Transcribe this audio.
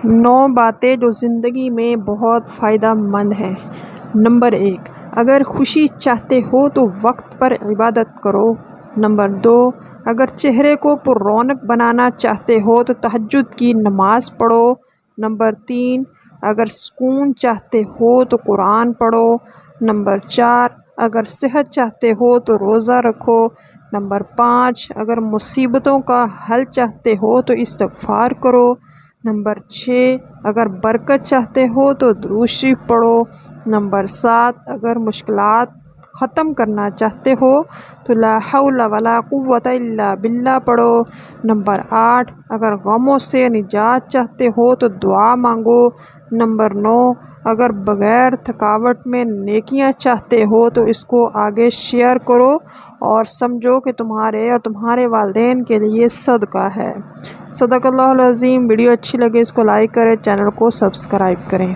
9 باتیں جو زندگی میں بہت فائدہ مند ہیں۔ نمبر 1، اگر خوشی چاہتے ہو تو وقت پر عبادت کرو۔ نمبر 2، اگر چہرے کو پر رونق بنانا چاہتے ہو تو تہجد کی نماز پڑھو۔ نمبر 3، اگر سکون چاہتے ہو تو قرآن پڑھو۔ نمبر 4، اگر صحت چاہتے ہو تو روزہ رکھو۔ نمبر 5، اگر مصیبتوں کا حل چاہتے ہو تو استغفار کرو۔ نمبر 6، اگر برکت چاہتے ہو تو درود شریف پڑھو۔ نمبر 7، اگر مشکلات ختم کرنا چاہتے ہو تو لا حول ولا قوة الا باللہ پڑھو۔ نمبر 8، اگر غموں سے نجات چاہتے ہو تو دعا مانگو۔ نمبر 9، اگر بغیر تھکاوٹ میں نیکیاں چاہتے ہو تو اس کو آگے شیئر کرو اور سمجھو کہ تمہارے اور تمہارے والدین کے لیے صدقہ ہے۔ صدق اللہ العظیم۔ ویڈیو اچھی لگے اس کو لائک کریں، چینل کو سبسکرائب کریں۔